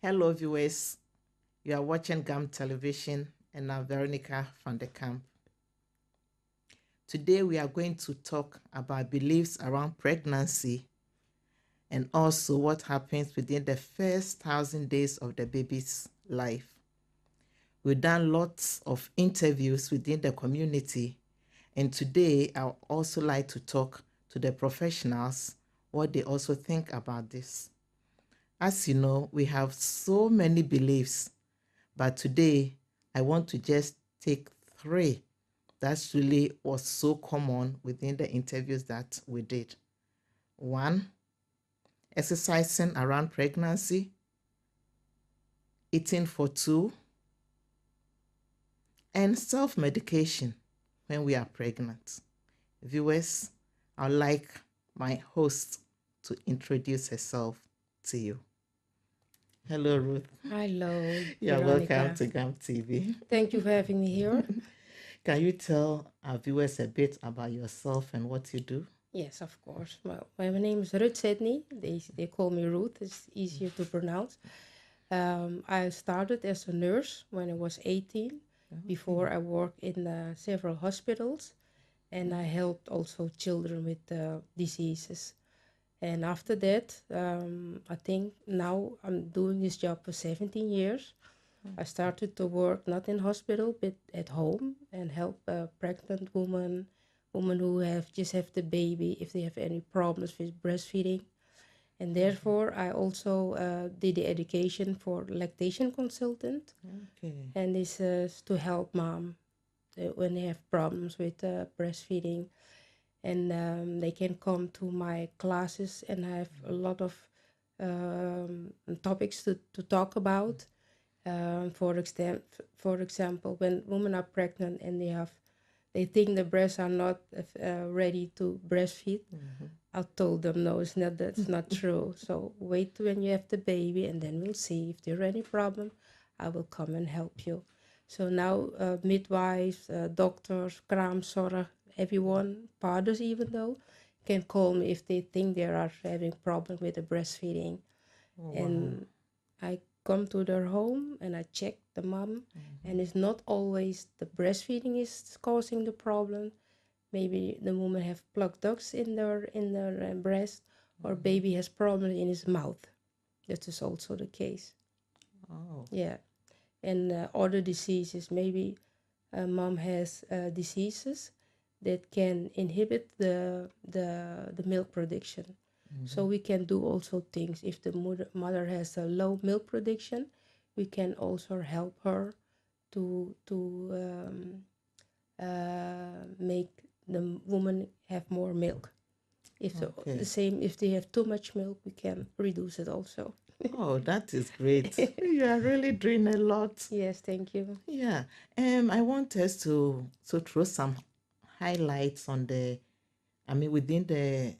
Hello, viewers. You are watching Kamp television, and I'm Veronica from the Kamp. Today, we are going to talk about beliefs around pregnancy and also what happens within the first 1,000 days of the baby's life. We've done lots of interviews within the community, and today I would also like to talk to the professionals what they also think about this. As you know, we have so many beliefs, but today I want to just take three that's really was so common within the interviews that we did. One, exercising around pregnancy, eating for two, and self-medication when we are pregnant. Viewers, I'd like my host to introduce herself to you. Hello, Ruth. Hello, You're Veronica. welcome to GAM TV. Thank you for having me here. Can you tell our viewers a bit about yourself and what you do? Yes, of course. Well, my name is Ruth Sedney. They call me Ruth. It's easier to pronounce. I started as a nurse when I was 18. Before I worked in several hospitals, and I helped also children with diseases. And after that, I think now I'm doing this job for 17 years. I started to work not in hospital but at home and help pregnant women who have the baby if they have any problems with breastfeeding. And therefore, I also did the education for lactation consultant, Okay. and this is to help mom when they have problems with breastfeeding, and they can come to my classes, and I have a lot of topics to talk about. For example, when women are pregnant and they think the breasts are not ready to breastfeed, I told them no, that's not true. So wait when you have the baby, and then we'll see if there's any problem. I will come and help you. So now midwives, doctors, kraamzorg, everyone, fathers even though, can call me if they think they are having problem with the breastfeeding. Oh, And I come to their home and I check the mom, and it's not always the breastfeeding is causing the problem. Maybe the woman have plugged ducts in their breast, or baby has problem in his mouth. That is also the case. Oh. Yeah, and other diseases. Maybe mom has diseases that can inhibit the milk production. So we can do also things. If the mother has a low milk production, we can also help her to make the woman have more milk. If if they have too much milk, we can reduce it also. Oh, that is great. You are really doing a lot. Yes, thank you. Yeah. I want us to throw some highlights on within the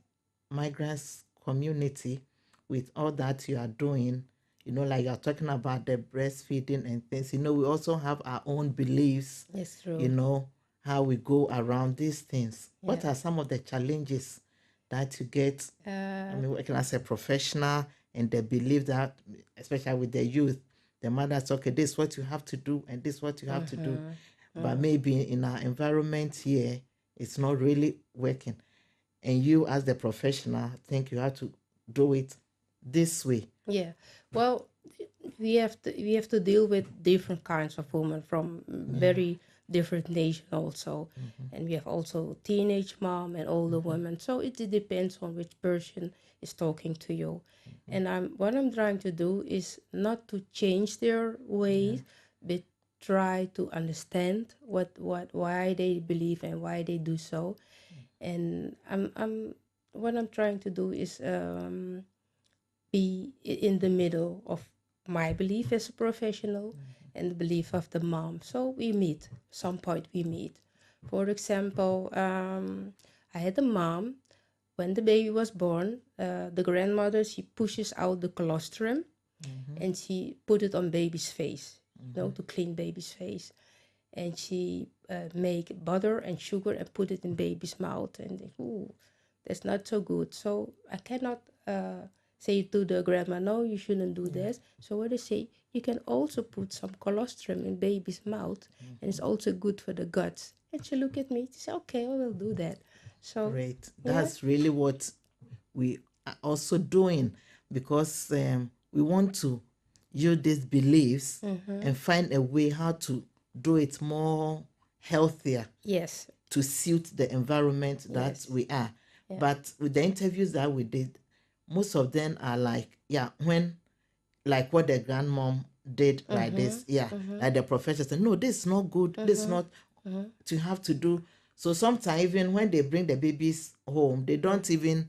migrants community with all that you are doing. Like you're talking about the breastfeeding and things. We also have our own beliefs. Yes, true. How we go around these things. What Yeah. are some of the challenges that you get? Working as a professional, and they believe that, especially with the youth, the mother's okay, this is what you have to do, and this is what you have to do. But maybe in our environment here, it's not really working. And you, as the professional, think you have to do it this way. Yeah. Well, we have to deal with different kinds of women from very different nations also, and we have also teenage mom and older women. So it depends on which person is talking to you. And what I'm trying to do is not to change their ways, but try to understand why they believe and why they do so. And what I'm trying to do is be in the middle of my belief as a professional and the belief of the mom. So we meet, some point we meet. For example, I had a mom, when the baby was born, the grandmother, she pushes out the colostrum and she put it on baby's face, to clean baby's face. And she make butter and sugar and put it in baby's mouth, and ooh, that's not so good. So I cannot say to the grandma, no, you shouldn't do this. So what they say, you can also put some colostrum in baby's mouth, and it's also good for the guts. And she looked at me, she said, okay, I will do that. So, Great. yeah. That's really what we are also doing, because we want to use these beliefs and find a way how to do it more healthier Yes. to suit the environment that Yes. we are. Yeah. But with the interviews that we did, most of them are like, when, like what the grandmom did like this, like the professor said, no, this is not good, this is not to have to do. So sometimes even when they bring the babies home, they don't even,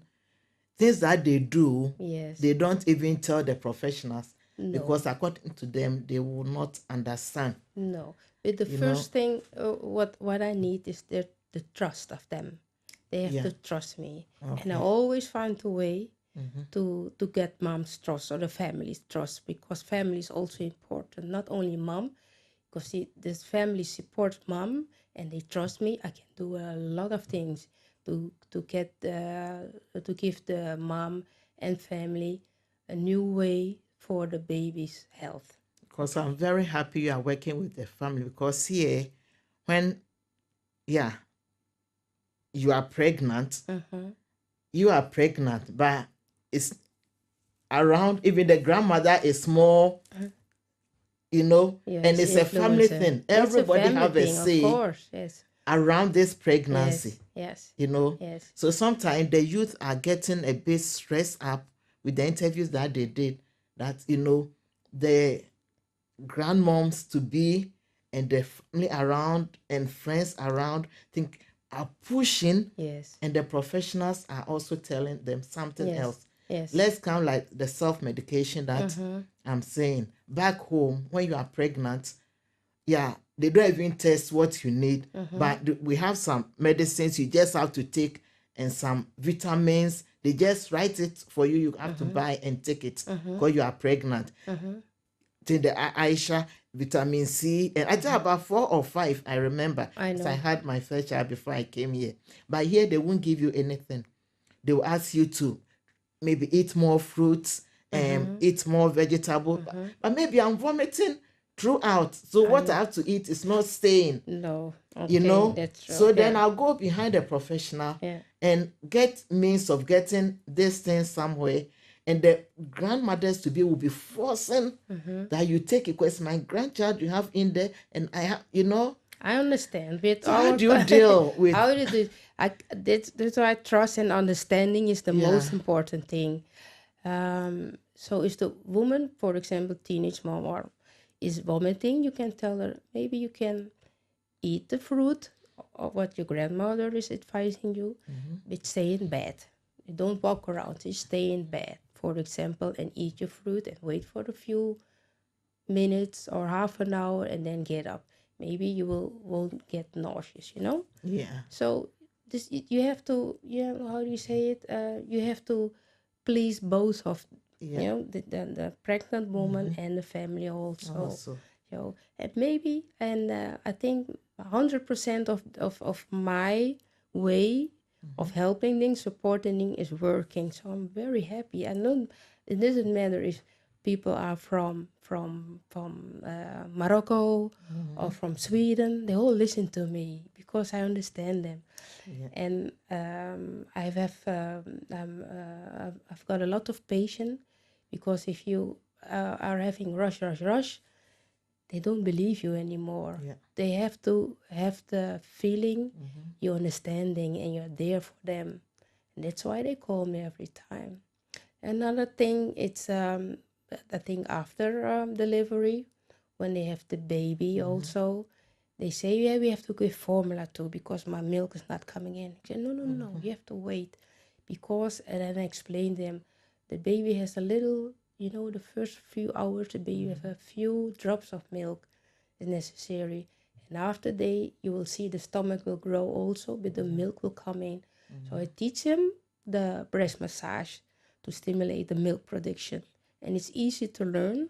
things that they do, Yes. they don't even tell the professionals, No. because according to them, they will not understand. No. But the You first thing, what I need is the trust of them. They have Yeah. to trust me. Okay. And I always find a way to get mom's trust or the family's trust, because family is also important. Not only mom, because this family supports mom and they trust me. I can do a lot of things to get to give the mom and family a new way for the baby's health. Because I'm very happy you are working with the family, because here, when, you are pregnant, but it's around, even the grandmother is more, and it's a family thing. Everybody have a say, of course, yes, around this pregnancy, yes, Yes. So sometimes the youth are getting a bit stressed up with the interviews that they did, that, the grandmoms to be and the family around and friends around are pushing, yes, and the professionals are also telling them something yes, else. yes. Let's count like the self-medication that I'm saying. Back home, when you are pregnant, they don't even test what you need, but we have some medicines you just have to take, and some vitamins. They just write it for you. You have to buy and take it because you are pregnant. To the Aisha, vitamin C, and I think about 4 or 5, I remember. I know. I had my first child before I came here. But here, they won't give you anything. They will ask you to maybe eat more fruits and eat more vegetable. But maybe I'm vomiting throughout. So what I have to eat is not staying. No, okay, that's true. So then I'll go behind a professional and get means of getting this thing somewhere. And the grandmothers to be will be forcing that you take it, because my grandchild you have in there, and I have, I understand. With So how do you deal with? How do you do? That's why trust and understanding is the most important thing. So if the woman, for example, teenage mom, or is vomiting, you can tell her, maybe you can eat the fruit or what your grandmother is advising you, but stay in bed. You don't walk around, just stay in bed, for example, and eat your fruit and wait for a few minutes or half an hour and then get up. Maybe you won't get nauseous, Yeah. So this, you have to, how do you say it? You have to please both of, the pregnant woman and the family also. And maybe, and I think 100% of my way of helping things, supporting things is working. So I'm very happy. I know it doesn't matter if people are from Morocco or from Sweden. They all listen to me because I understand them. And I've got a lot of patience, because if you are having rush, they don't believe you anymore. They have to have the feeling, you're understanding, and you're there for them. And that's why they call me every time. Another thing, it's I think after delivery, when they have the baby also, they say, yeah, we have to give formula too, because my milk is not coming in. I say, no, you have to wait. Because, and then I explain them, the baby has a little, the first few hours, the baby has a few drops of milk is necessary. And after you will see the stomach will grow also, but the milk will come in. So I teach them the breast massage to stimulate the milk production. And it's easy to learn.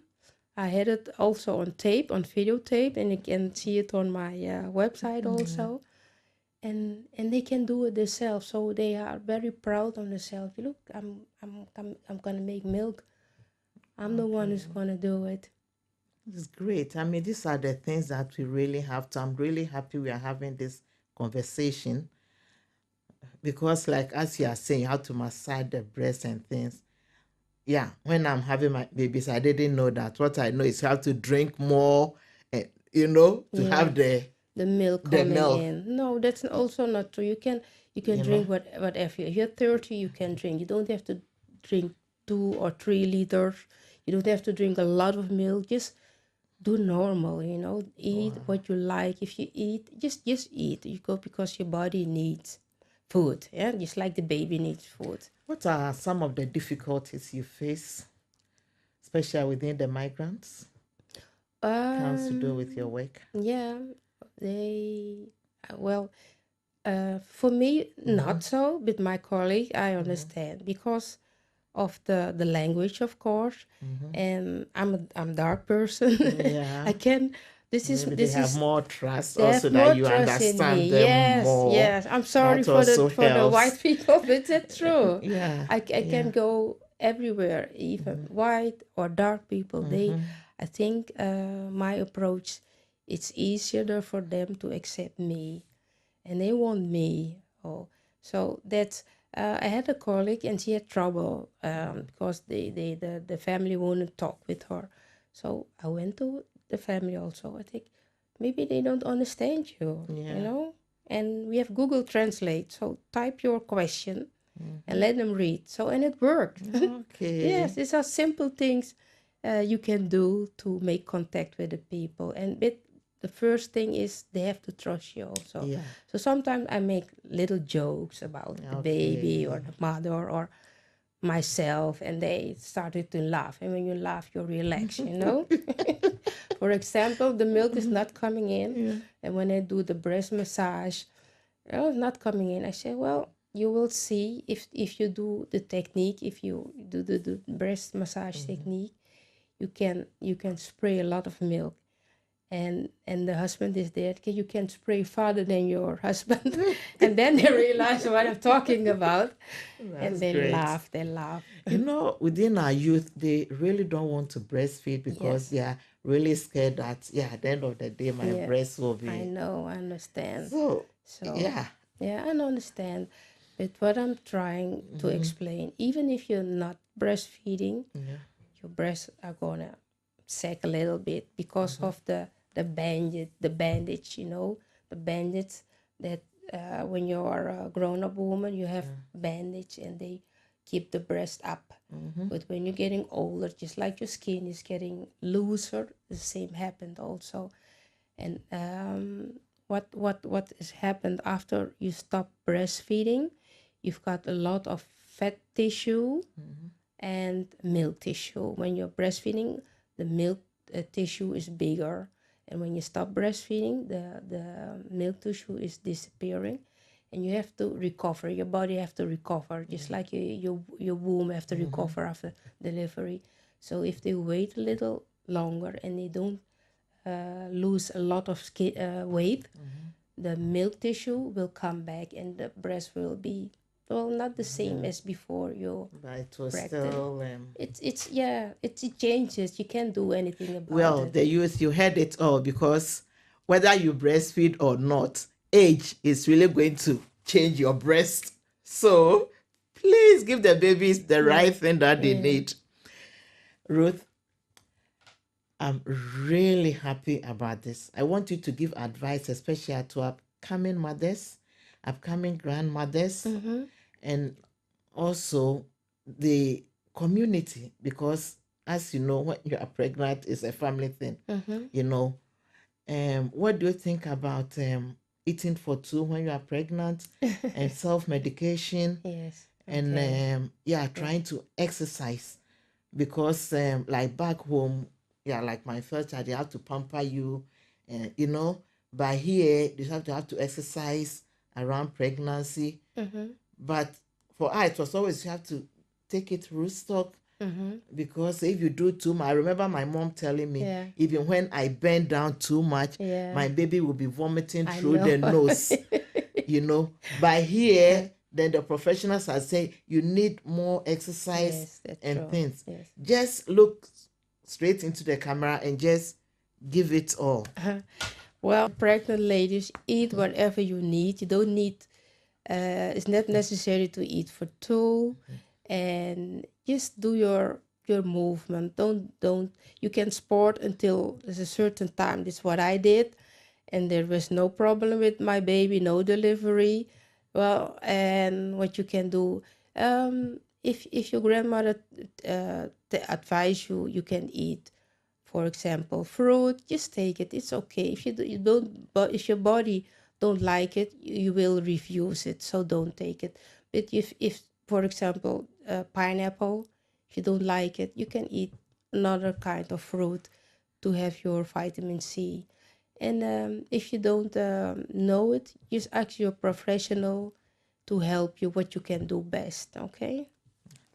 I had it also on tape, on videotape, and you can see it on my website also. and they can do it themselves. So they are very proud on themselves. Look, I'm gonna make milk. I'm the one who's gonna do it. It's great. I mean, these are the things that we really have to. I'm really happy we are having this conversation because, like as you are saying, you have to massage the breast and things. Yeah, when I'm having my babies, I didn't know that. What I know is you have to drink more, and to have Yes, the milk the coming milk. in. No, that's also not true. You can You know, drink whatever. If you're 30, you can drink. You don't have to drink 2 or 3 liters. You don't have to drink a lot of milk. Just do normal, eat what you like. If you eat, just eat. You go because your body needs food, yeah, just like the baby needs food. what are some of the difficulties you face, especially within the migrants? Has to do with your work. Yeah, they well, for me not so, but my colleague I understand because of the language, of course, and I'm dark person. Yeah. I can. Maybe they have more trust They also have more that you trust in understand me. them Yes, more. yes. I'm sorry That also for the white helps. people, but that's true. Yeah. I can go everywhere, even white or dark people. I think my approach, it's easier for them to accept me, and they want me. Oh, so that's. I had a colleague, and she had trouble because the family wouldn't talk with her. So I went to the family also. I think maybe they don't understand you, Yeah. And we have Google Translate. So type your question and let them read. So, and it worked. Okay. Yes, these are simple things you can do to make contact with the people. And the first thing is they have to trust you also. Yeah. So sometimes I make little jokes about the baby or the mother or myself, and they started to laugh. And when you laugh, you relax, For example, the milk is not coming in, and when I do the breast massage, it's not coming in. I say, well, you will see if you do the technique, if you do the breast massage technique, you can spray a lot of milk. And the husband is there. You can spray farther than your husband. And then they realize what I'm talking about. And they great. laugh, they laugh. Within our youth, they really don't want to breastfeed because they are really scared that, at the end of the day, my breast will be. I know, I understand. So, Yeah, I understand. But what I'm trying to explain, even if you're not breastfeeding, your breasts are gonna sag a little bit because of the bandage, the bandage that when you are a grown-up woman, you have bandage and they keep the breast up. But when you're getting older, just like your skin is getting looser, the same happened also. And what has happened after you stop breastfeeding, you've got a lot of fat tissue and milk tissue. When you're breastfeeding, the milk tissue is bigger, and when you stop breastfeeding, the milk tissue is disappearing, and you have to recover. Your body have to recover, just like your womb have to recover after delivery. So if they wait a little longer and they don't lose a lot of weight, the milk tissue will come back and the breast will be not the same as before you. But it was pregnant. still. It changes. You can't do anything about it. The youth, you heard it all because whether you breastfeed or not, age is really going to change your breast. So please give the babies the right thing that they need. Ruth, I'm really happy about this. I want you to give advice, especially to upcoming mothers, upcoming grandmothers, and also the community, because as you know, when you are pregnant, it's a family thing. What do you think about eating for two when you are pregnant and self-medication? Yes. And trying to exercise, because like back home, like my first child, they have to pamper you, but here you have to exercise around pregnancy. But for us, it was always you have to take it through stock, because if you do too much, I remember my mom telling me, even when I bend down too much, my baby will be vomiting through the nose. you know. But here, then the professionals are saying you need more exercise Yes, that's and true. things. Yes. Just look straight into the camera and just give it all. Well, pregnant ladies, eat whatever you need. You don't need, it's not necessary to eat for two. And just do your movement. Don't, you can sport until there's a certain time. That's what I did. And there was no problem with my baby, no delivery. Well, and what you can do, if your grandmother advise you, you can eat, for example, fruit. Just take it. It's okay. If you don't, but if your body don't like it, you will refuse it. So don't take it. But if for example, pineapple, if you don't like it, you can eat another kind of fruit to have your vitamin C. And if you don't know it, just ask your professional to help you what you can do best. Okay?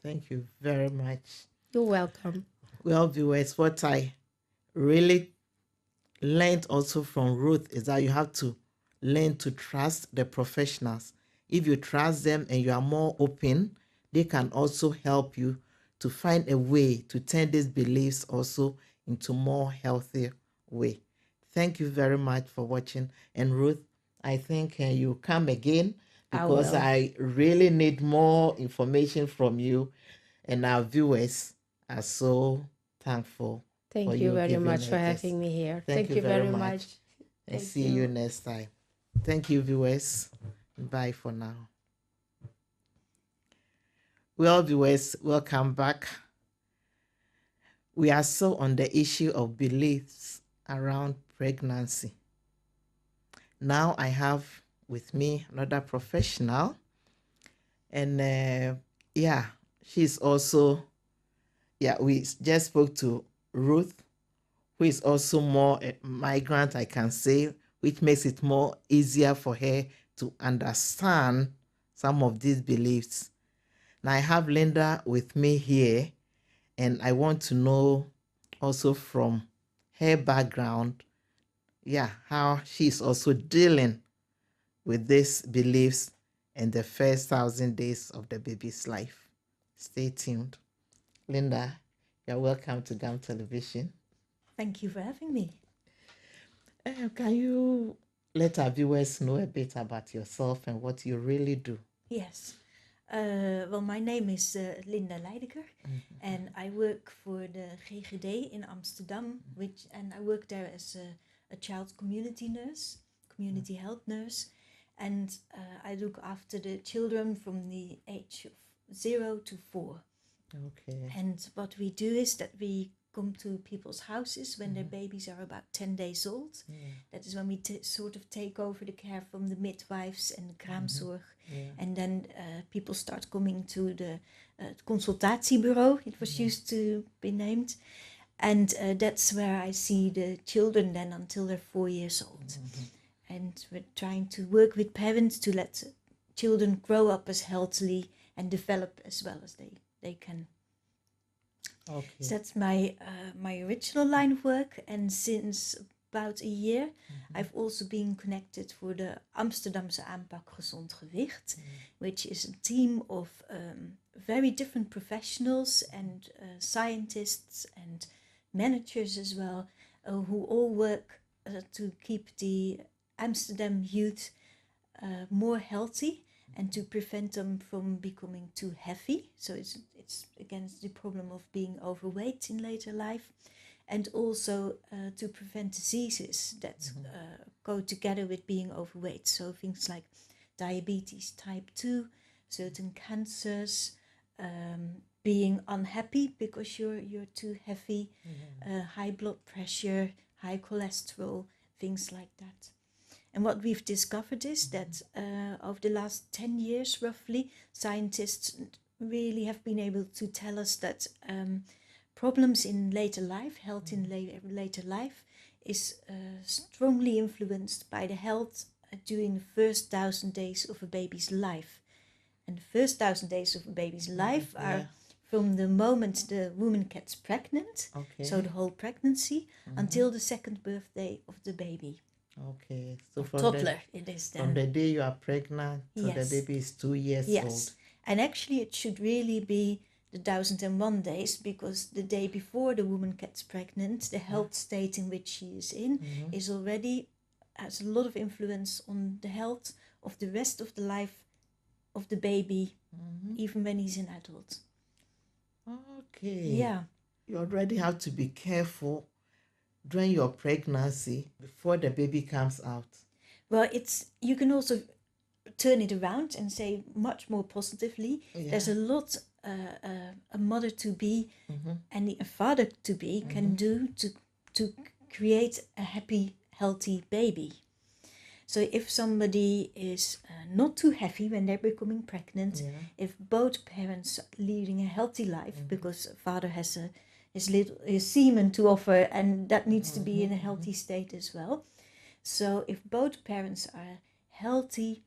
Thank you very much. You're welcome. Well, viewers, what I really learned also from Ruth is that you have to learn to trust the professionals. If you trust them and you are more open, they can also help you to find a way to turn these beliefs also into more healthy way. Thank you very much for watching. And Ruth, I think you come again because I really need more information from you, and our viewers are so thankful. Thank you very much for having me here. Thank you very much. And see you next time. Thank you, viewers. Bye for now. Well, viewers, welcome back. We are still on the issue of beliefs around pregnancy. Now I have with me another professional, and she's also, we just spoke to Ruth, who is also more a migrant, I can say, which makes it more easier for her to understand some of these beliefs. Now I have Linda with me here, and I want to know also from her background, how she's also dealing with these beliefs in the first 1,000 days of the baby's life. Stay tuned. Linda, you're welcome to GAM Television. Thank you for having me. Can you let our viewers know a bit about yourself and what you really do? Yes. Well, my name is Linda Leijdekker, and I work for the GGD in Amsterdam, and I work there as a child community nurse, community health nurse, and I look after the children from the age of 0 to 4. Okay. And what we do is that we come to people's houses when their babies are about 10 days old. That is when we sort of take over the care from the midwives and the kraamzorg. And then people start coming to the consultatiebureau, it was used to be named. And that's where I see the children then until they're 4 years old. And we're trying to work with parents to let children grow up as healthily and develop as well as they can. Okay. So that's my original line of work, and since about a year, I've also been connected for the Amsterdamse Aanpak Gezond Gewicht, which is a team of very different professionals and scientists and managers as well, who all work to keep the Amsterdam youth more healthy and to prevent them from becoming too heavy. So it's against the problem of being overweight in later life, and also to prevent diseases that go together with being overweight. So things like diabetes type 2, certain cancers, being unhappy because you're too heavy, high blood pressure, high cholesterol, things like that. And what we've discovered is that over the last 10 years, roughly, scientists really have been able to tell us that problems in later life, health in later life, is strongly influenced by the health during the first 1,000 days of a baby's life. And the first 1,000 days of a baby's life are from the moment the woman gets pregnant, so the whole pregnancy, until the second birthday of the baby. Okay. So Toddler it is from then. the day you are pregnant till the Yes. baby is 2 years old. Yes. And actually it should really be the 1001 days, because the day before the woman gets pregnant, the health state in which she is in is already has a lot of influence on the health of the rest of the life of the baby, even when he's an adult. Okay. Yeah. You already have to be careful during your pregnancy before the baby comes out. Well, you can also turn it around and say much more positively. Yeah. There's a lot a mother-to-be and a father-to-be can do to create a happy, healthy baby. So if somebody is not too heavy when they're becoming pregnant, if both parents are leading a healthy life, because father has his semen to offer, and that needs to be in a healthy state as well. So if both parents are healthy,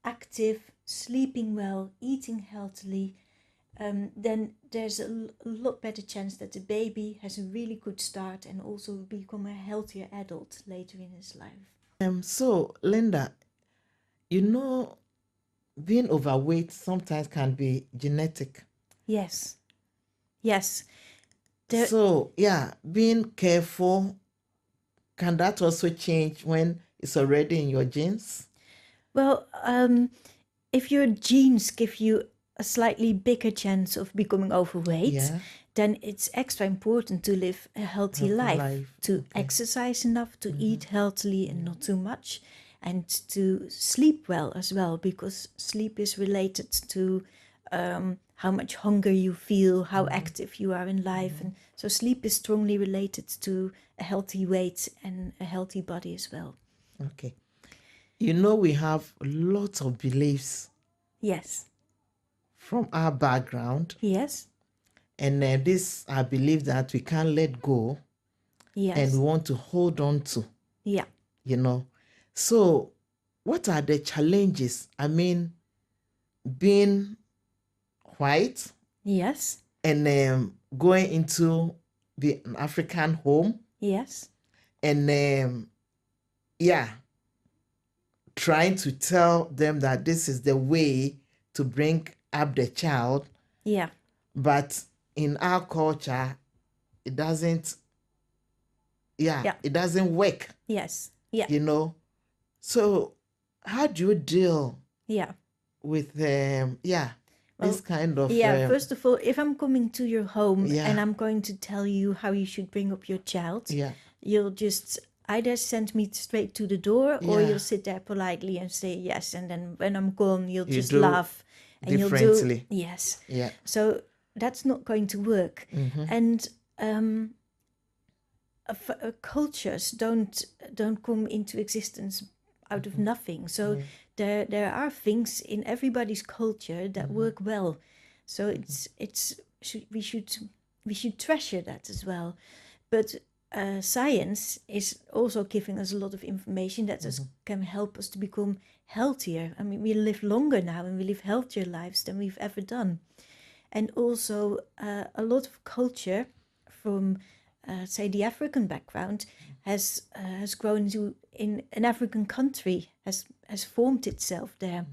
active, sleeping well, eating healthily, then there's a lot better chance that the baby has a really good start and also become a healthier adult later in his life. So, Linda, you know, being overweight sometimes can be genetic. Yes. Yes. So, yeah, being careful, can that also change when it's already in your genes? Well, if your genes give you a slightly bigger chance of becoming overweight, then it's extra important to live a healthy life, to exercise enough, to eat healthily and not too much, and to sleep well as well, because sleep is related to how much hunger you feel, how active you are in life. And so sleep is strongly related to a healthy weight and a healthy body as well. Okay. You know, we have lots of beliefs. Yes. From our background. Yes. And this, I believe that we can't let go. Yes. And we want to hold on to. Yeah. You know. So, what are the challenges? I mean, being white. Yes. And going into an African home. Yes. And trying to tell them that this is the way to bring up the child. Yeah. But in our culture, it doesn't, it doesn't work. Yes. Yeah. You know? So how do you deal with, this kind of... first of all, if I'm coming to your home and I'm going to tell you how you should bring up your child, you'll just either send me straight to the door or you'll sit there politely and say yes. And then when I'm gone, you'll just laugh. And you'll do... Yes. Yeah. So that's not going to work. And cultures don't come into existence out of nothing. So there are things in everybody's culture that work well. So we should treasure that as well. But science is also giving us a lot of information that can help us to become healthier. I mean, we live longer now and we live healthier lives than we've ever done. And also a lot of culture from, say, the African background has grown in an African country, has formed itself there.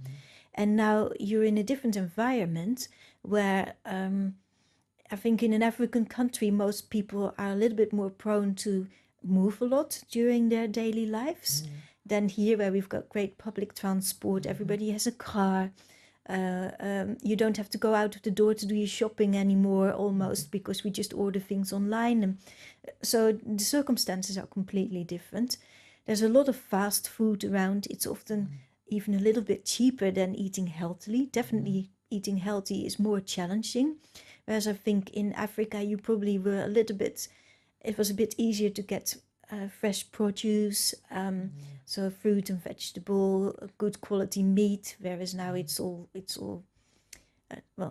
And now you're in a different environment where I think in an African country, most people are a little bit more prone to move a lot during their daily lives than here, where we've got great public transport. Everybody has a car. You don't have to go out of the door to do your shopping anymore, almost, because we just order things online. And so the circumstances are completely different. There's a lot of fast food around. It's often even a little bit cheaper than eating healthily. Definitely eating healthy is more challenging. Whereas I think in Africa, you probably were it was a bit easier to get fresh produce, so fruit and vegetable, good quality meat. Whereas now it's all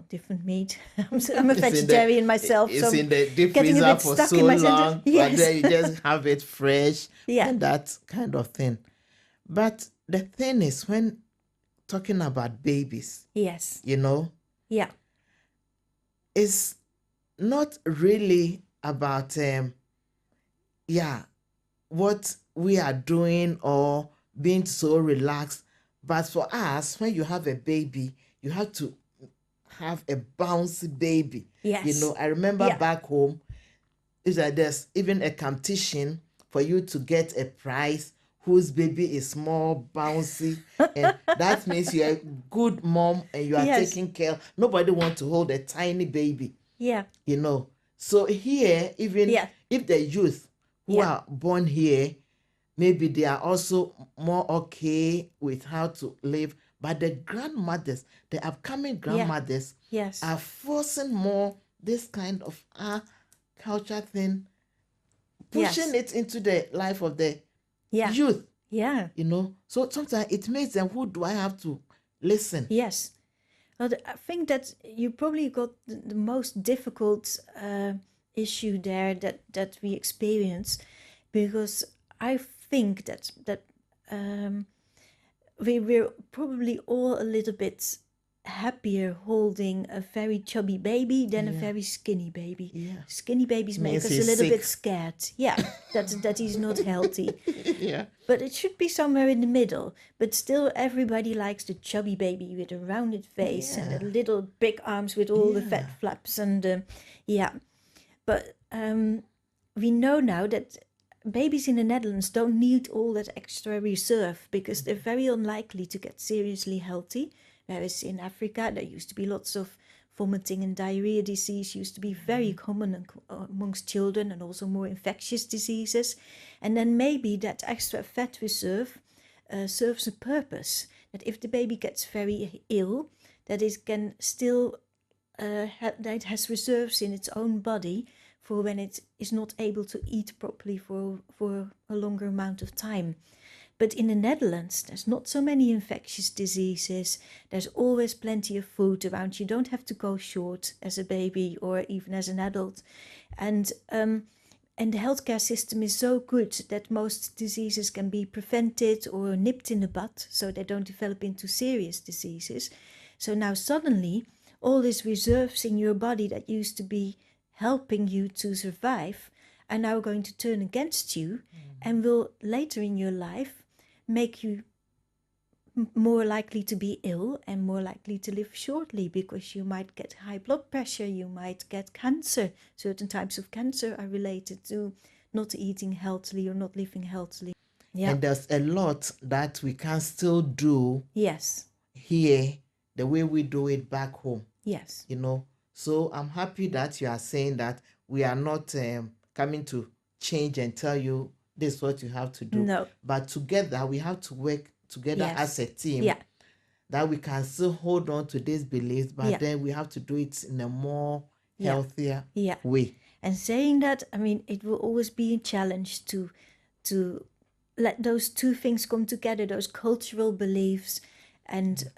different meat. I'm a vegetarian myself, it's so in the deep getting a freezer bit for stuck so in my long, sentence. Yes. but then you just have it fresh Yeah. and that kind of thing. But the thing is, when talking about babies, Yes. you know, Yeah. it's not really about what we are doing or being so relaxed. But for us, when you have a baby, you have to have a bouncy baby. Yes. You know, I remember back home, is that there's even a competition for you to get a prize whose baby is more bouncy. And that means you're a good mom and you are taking care. Nobody wants to hold a tiny baby. Yeah. You know. So here, even if the youth who are born here, maybe they are also more okay with how to live. But the grandmothers, the upcoming grandmothers, are forcing more this kind of culture thing, pushing it into the life of the youth. Yeah. You know, so sometimes it makes them, who do I have to listen? Yes. Well, I think that you probably got the most difficult issue there that we experience, because I think that we're probably all a little bit happier holding a very chubby baby than a very skinny baby. Yeah. Skinny babies make us a little bit scared. Yeah, that he's not healthy. But it should be somewhere in the middle. But still, everybody likes the chubby baby with a rounded face and the little big arms with all the fat flaps. And but we know now that babies in the Netherlands don't need all that extra reserve because they're very unlikely to get seriously healthy. Whereas in Africa, there used to be lots of vomiting and diarrhea disease used to be very common amongst children, and also more infectious diseases. And then maybe that extra fat reserve serves a purpose, that if the baby gets very ill, that it can still, that it has reserves in its own body for when it is not able to eat properly for a longer amount of time. But in the Netherlands, there's not so many infectious diseases. There's always plenty of food around. You don't have to go short as a baby or even as an adult. And the healthcare system is so good that most diseases can be prevented or nipped in the bud so they don't develop into serious diseases. So now suddenly, all these reserves in your body that used to be helping you to survive are now going to turn against you and will later in your life make you more likely to be ill and more likely to live shortly, because you might get high blood pressure, you might get cancer. Certain types of cancer are related to not eating healthily or not living healthily. Yeah. And there's a lot that we can still do here the way we do it back home. Yes. You know, so I'm happy that you are saying that we are not coming to change and tell you this is what you have to do. No. But together, we have to work together as a team, that we can still hold on to these beliefs, but then we have to do it in a more healthier way. And saying that, I mean, it will always be a challenge to let those two things come together, those cultural beliefs and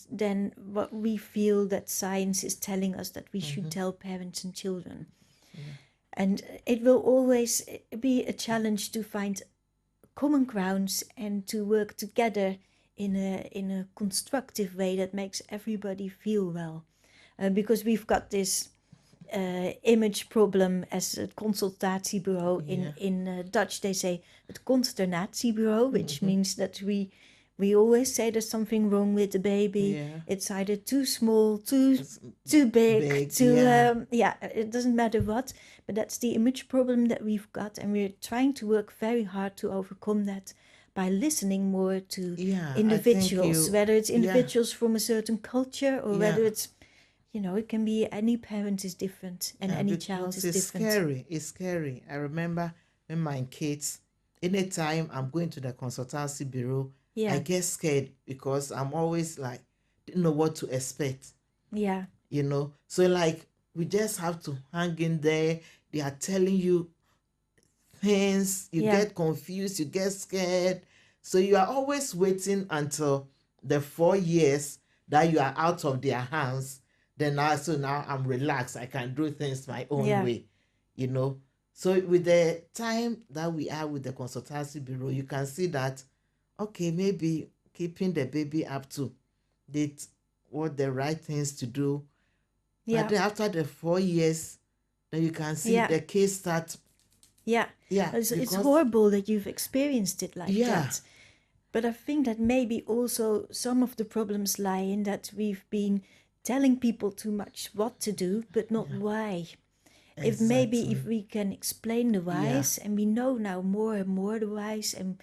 then what we feel that science is telling us that we should tell parents and children. And it will always be a challenge to find common grounds and to work together in a constructive way that makes everybody feel well. Because we've got this image problem as a consultatiebureau. In Dutch they say het consternatiebureau, which means that we always say there's something wrong with the baby. It's either too small, too big, it doesn't matter what. But that's the image problem that we've got. And we're trying to work very hard to overcome that by listening more to individuals, whether it's individuals from a certain culture or whether it's, you know, it can be any parent is different and any child is different. It's scary. I remember when my kids, anytime I'm going to the consultancy bureau, I get scared because I'm always like, didn't know what to expect. Yeah. You know, so like we just have to hang in there. They are telling you things, you get confused, you get scared. So you are always waiting until the 4 years that you are out of their hands. Then now I'm relaxed. I can do things my own way, you know. So with the time that we are with the consultancy bureau, you can see that, okay, maybe keeping the baby up to date, what the right things to do. But then after the 4 years, then you can see the kids start Yeah. Yeah, It's because horrible that you've experienced it like yeah, that. But I think that maybe also some of the problems lie in that we've been telling people too much what to do, but not why. If maybe if exactly. we can explain the Yeah, whys, and we know now more and more the whys, and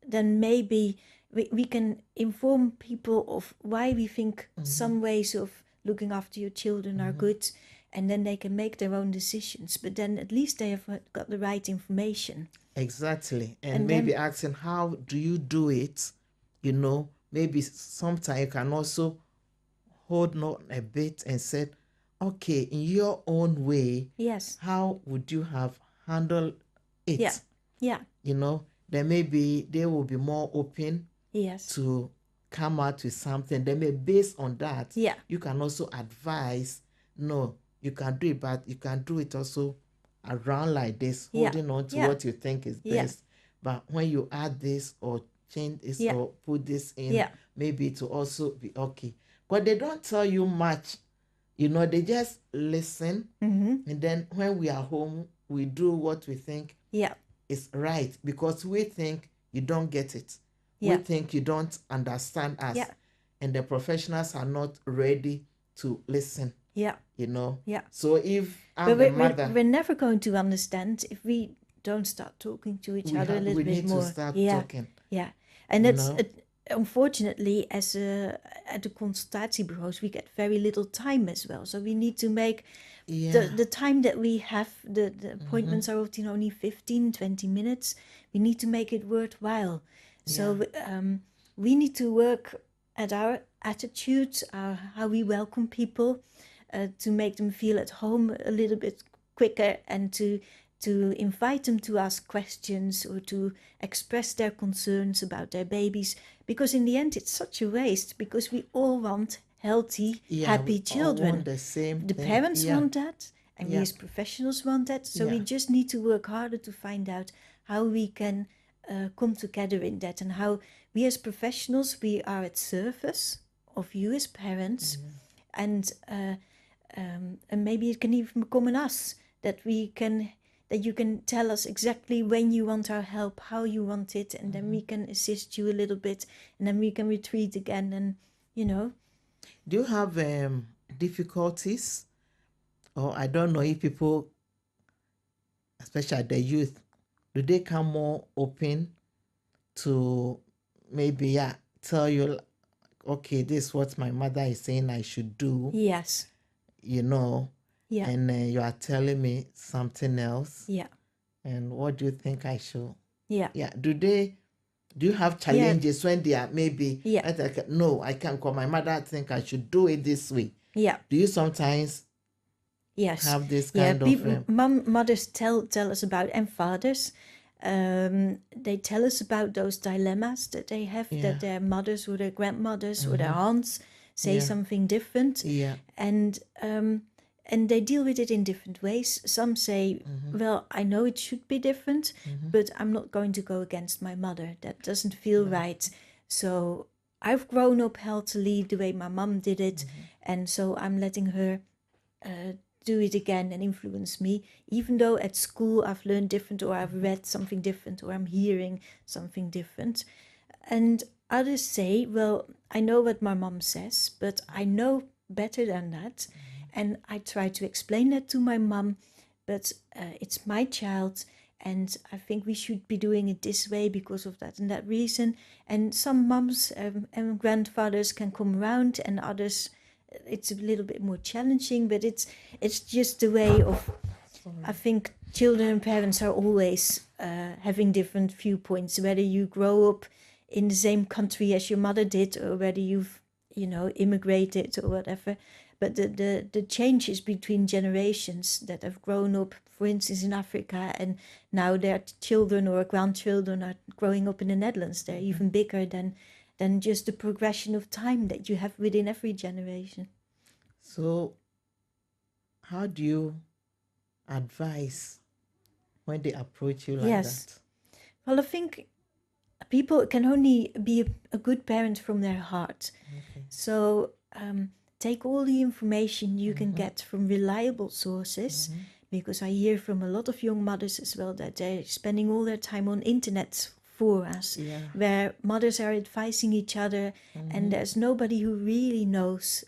then maybe we can inform people of why we think some ways of looking after your children are good, and then they can make their own decisions. But then at least they have got the right information. exactly. And And maybe then, asking, how do you do it? You know, maybe sometimes you can also hold on a bit and said, okay, in your own way, yes, how would you have handled yeah, it? yeah, You know, then maybe they will be more open yes, to come out with something. Then maybe based on that, yeah, you can also advise, no, you can do it, but you can do it also around like this, yeah, holding on to yeah, what you think is yeah, best. But when you add this or change this yeah, or put this in, yeah, maybe to also be okay. But they don't tell you much, you know, they just listen. And then when we are home, we do what we think yeah, is right because we think you don't get it. We yeah, think you don't understand us. yeah, And the professionals are not ready to listen, yeah, you know. yeah. So if I'm But the mother, we're never going to understand if we don't start talking to each other a we little bit need to more. start Yeah, talking, yeah. And you that's know. unfortunately, as at the consultatiebureaus, we get very little time as well. So we need to make Yeah. the time that we have, the appointments are often only 15, 20 minutes. We need to make it worthwhile. So we need to work at our attitude, how we welcome people, to make them feel at home a little bit quicker, and to invite them to ask questions or to express their concerns about their babies. Because in the end, it's such a waste, because we all want healthy, happy We all children. want the same The thing. parents want that, and we Yeah. as professionals want that. So we Yeah. just need to work harder to find out how we can come together in that, and how we as professionals, we are at service of you as parents, and maybe it can even become an us, that you can tell us exactly when you want our help, how you want it, and then we can assist you a little bit, and then we can retreat again, and you know. Do you have difficulties? Or I don't know if people, especially the youth, do they come more open to maybe tell you, okay, this is what my mother is saying I should do, Yes. you know, Yeah. and you are telling me something else, Yeah. and what do you think I should? Yeah. Yeah, do you have challenges when they are maybe, Yeah. like, no, I can't call my mother, think I should do it this way? Yeah. Do you sometimes Yes. have this Yeah. kind of Mothers tell us about, and fathers, they tell us about those dilemmas that they have, that their mothers or their grandmothers or their aunts say something different, and they deal with it in different ways. Some say, well, I know it should be different, but I'm not going to go against my mother. That doesn't feel right. So I've grown up healthily the way my mom did it, and so I'm letting her do it again and influence me, even though at school I've learned different, or I've read something different, or I'm hearing something different. And others say, well, I know what my mom says, but I know better than that. And I try to explain that to my mom, but it's my child, and I think we should be doing it this way because of that and that reason. And some moms and grandfathers can come around, and others, it's a little bit more challenging, but it's just the way of, I think children and parents are always having different viewpoints, whether you grow up in the same country as your mother did, or whether you've, immigrated or whatever. But the changes between generations that have grown up, for instance, in Africa, and now their children or grandchildren are growing up in the Netherlands, they're even bigger than just the progression of time that you have within every generation. So how do you advise when they approach you like that? Well, I think people can only be a good parent from their heart. Okay. So take all the information you can get from reliable sources, because I hear from a lot of young mothers as well that they're spending all their time on internet forums, where mothers are advising each other, and there's nobody who really knows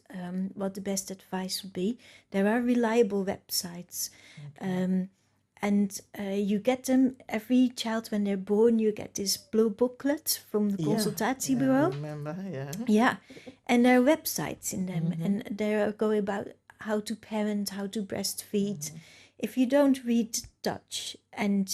what the best advice would be. There are reliable websites, and you get them every child when they're born. You get this blue booklet from the consultatiebureau. I remember, Yeah, and there are websites in them, and they go about how to parent, how to breastfeed. If you don't read Dutch and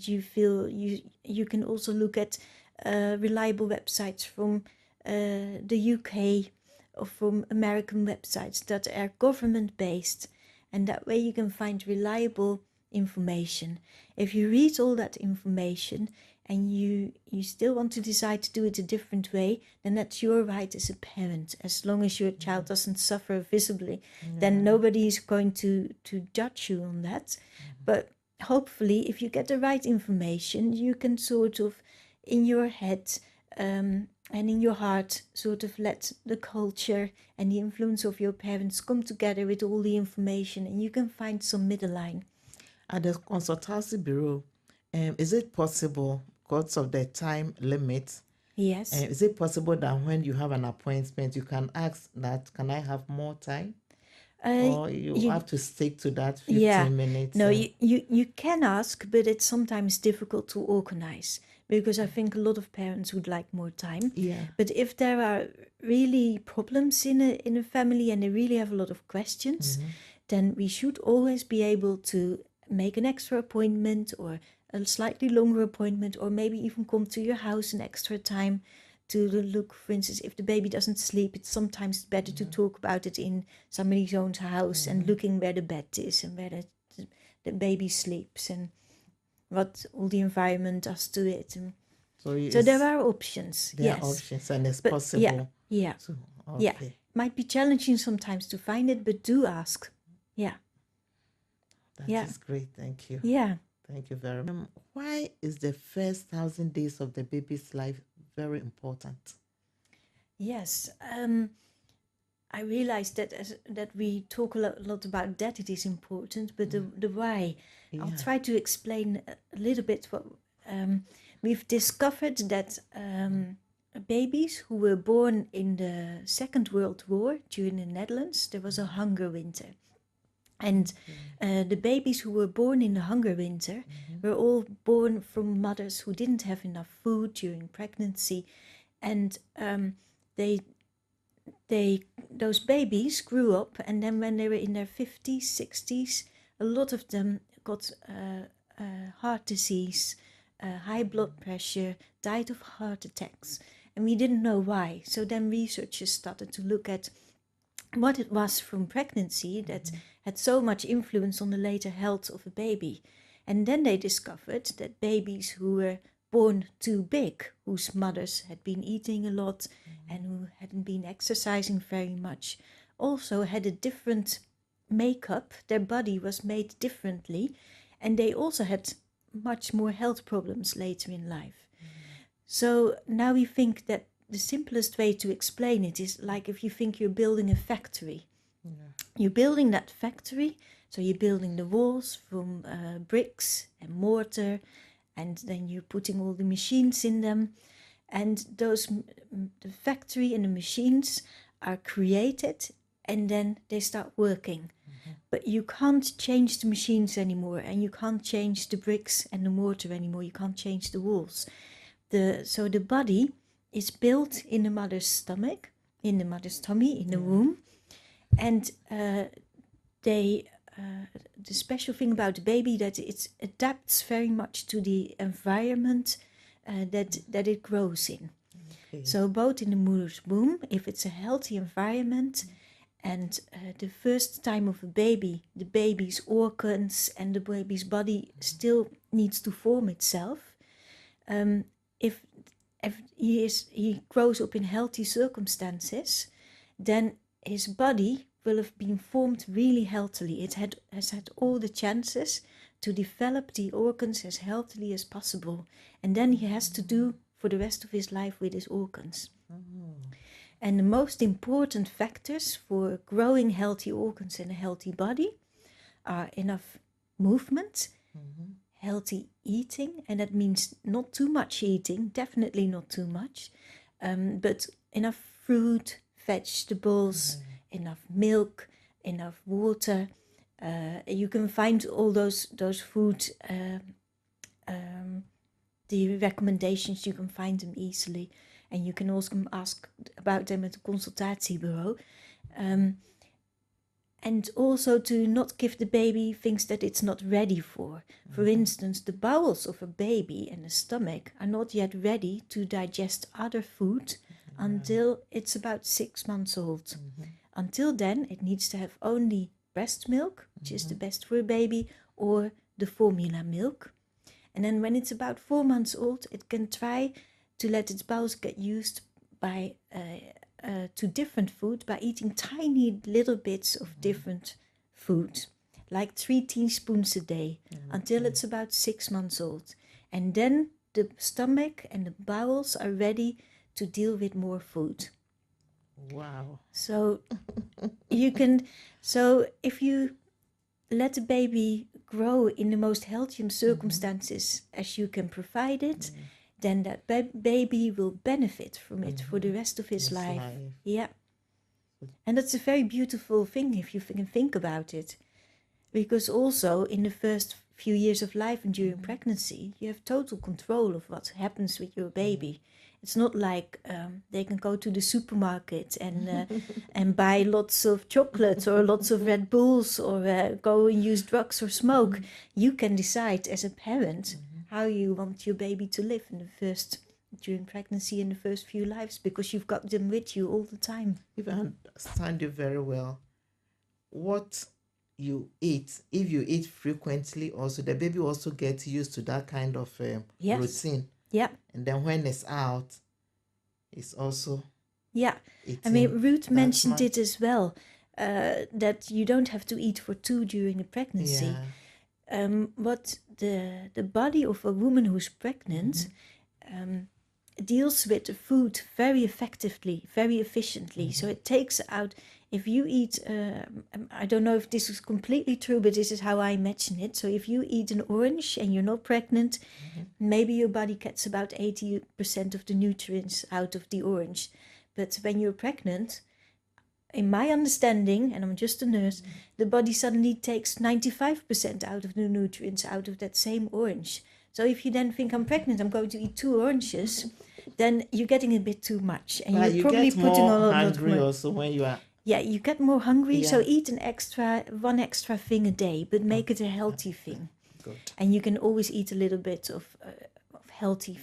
you feel you can also look at reliable websites from the UK or from American websites that are government based, and that way you can find reliable information. If you read all that information and you still want to decide to do it a different way, then that's your right as a parent. As long as your child doesn't suffer visibly, then nobody is going to judge you on that. But hopefully, if you get the right information, you can sort of, in your head and in your heart, sort of let the culture and the influence of your parents come together with all the information, and you can find some middle line. At the consultatiebureau, is it possible, because of the time limit, Yes. is it possible that when you have an appointment, you can ask that, can I have more time? Or you have to stick to that 15 minutes? No, you can ask, but it's sometimes difficult to organize, because I think a lot of parents would like more time. Yeah. But if there are really problems in a family and they really have a lot of questions, then we should always be able to make an extra appointment or a slightly longer appointment, or maybe even come to your house an extra time to look. For instance, if the baby doesn't sleep, it's sometimes better to talk about it in somebody's own house and looking where the bed is and where the baby sleeps and what all the environment does to it. And so there are options. There are options, and it's possible. Yeah. Might be challenging sometimes to find it, but do ask. That is great. Thank you. Yeah. Thank you very much. Why is the first 1,000 days of the baby's life very important? Yes. I realize that we talk a lot about that it is important, but the why. I'll try to explain a little bit what we've discovered, that babies who were born in the Second World War during the Netherlands, there was a hunger winter. And the babies who were born in the hunger winter were all born from mothers who didn't have enough food during pregnancy. And those babies grew up, and then when they were in their 50s, 60s, a lot of them got heart disease, high blood pressure, died of heart attacks. And we didn't know why. So then researchers started to look at what it was from pregnancy that had so much influence on the later health of a baby. And then they discovered that babies who were born too big, whose mothers had been eating a lot and who hadn't been exercising very much, also had a different makeup. Their body was made differently, and they also had much more health problems later in life. So now we think that the simplest way to explain it is like if you think you're building a factory. You're building that factory, so you're building the walls from bricks and mortar, and then you're putting all the machines in them, and the factory and the machines are created, and then they start working. But you can't change the machines anymore, and you can't change the bricks and the mortar anymore. You can't change the walls. So the body is built in the mother's stomach, in the mother's tummy, in the womb. And the special thing about the baby that it adapts very much to the environment that it grows in. So both in the mother's womb, if it's a healthy environment, and the first time of a baby, the baby's organs and the baby's body still needs to form itself. If he grows up in healthy circumstances, then his body will have been formed really healthily. It has had all the chances to develop the organs as healthily as possible. And then he has to do for the rest of his life with his organs. And the most important factors for growing healthy organs and a healthy body are enough movement, healthy eating, and that means not too much eating, definitely not too much, but enough fruit, vegetables, enough milk, enough water. You can find all those food, the recommendations, you can find them easily. And you can also ask about them at the consultatiebureau. And also to not give the baby things that it's not ready for. For instance, the bowels of a baby and the stomach are not yet ready to digest other food until it's about 6 months old. Until then, it needs to have only breast milk, which is the best for a baby, or the formula milk. And then when it's about 4 months old, it can try to let its bowels get used by to different food by eating tiny little bits of different food, like 3 teaspoons a day, until it's about 6 months old. And then the stomach and the bowels are ready to deal with more food. Wow. So if you let the baby grow in the most healthy circumstances as you can provide it, then that baby will benefit from it for the rest of his life. Yeah. And that's a very beautiful thing if you can think about it. Because also in the first few years of life and during pregnancy, you have total control of what happens with your baby. It's not like they can go to the supermarket and buy lots of chocolates or lots of Red Bulls or go and use drugs or smoke. You can decide as a parent how you want your baby to live during pregnancy and the first few lives, because you've got them with you all the time. If I understand you very well, what you eat, if you eat frequently, also the baby also gets used to that kind of routine. Yeah. And then when it's out, it's also I mean, Ruth mentioned it as well, that you don't have to eat for 2 during a pregnancy. What the body of a woman who's pregnant deals with the food very effectively, very efficiently. So it takes out, if you eat, I don't know if this is completely true, but this is how I imagine it. So if you eat an orange and you're not pregnant, maybe your body gets about 80% of the nutrients out of the orange. But when you're pregnant, in my understanding, and I'm just a nurse, the body suddenly takes 95% out of the nutrients out of that same orange. So if you then think, I'm pregnant, I'm going to eat 2 oranges, then you're getting a bit too much. And you're probably putting on a lot more. Also when you are... Yeah, you get more hungry, so eat one extra thing a day, but make it a healthy thing. Good. And you can always eat a little bit of healthy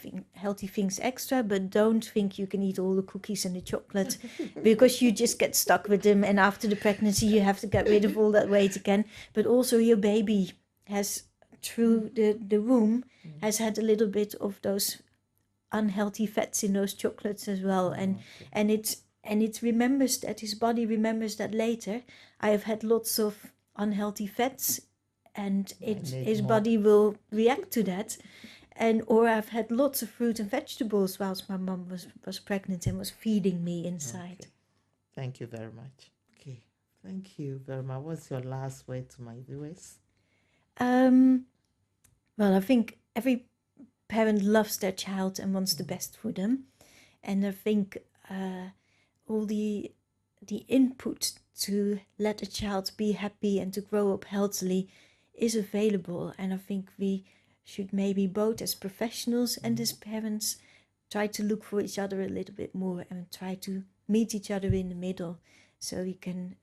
things extra, but don't think you can eat all the cookies and the chocolate because you just get stuck with them, and after the pregnancy you have to get rid of all that weight again. But also your baby has, through the womb, has had a little bit of those unhealthy fats in those chocolates as well, and it remembers that, his body remembers that later. I have had lots of unhealthy fats, and his body will react to that. Or I've had lots of fruit and vegetables whilst my mum was pregnant and was feeding me inside. Okay. Thank you very much. Okay, thank you very much. What's your last word to my viewers? Well, I think every parent loves their child and wants the best for them. And I think all the input to let a child be happy and to grow up healthily is available. And I think we should maybe both as professionals and as parents try to look for each other a little bit more and try to meet each other in the middle, so we can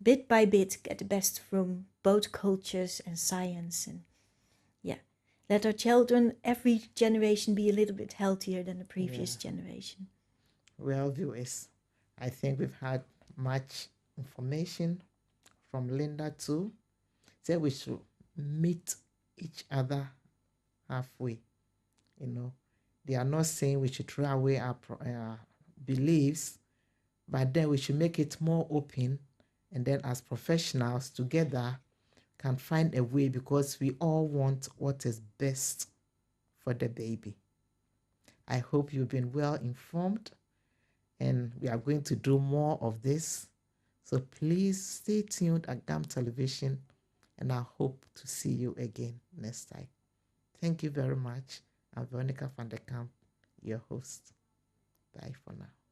bit by bit get the best from both cultures and science, and let our children, every generation, be a little bit healthier than the previous generation. Well, viewers, I think we've had much information from Linda too. So we should meet each other halfway. They are not saying we should throw away our beliefs, but then we should make it more open, and then as professionals together can find a way, because we all want what is best for the baby. I hope you've been well informed, and we are going to do more of this. So please stay tuned at Kamp Television And I hope to see you again next time. Thank you very much. I'm Veronica van der Kamp, your host. Bye for now.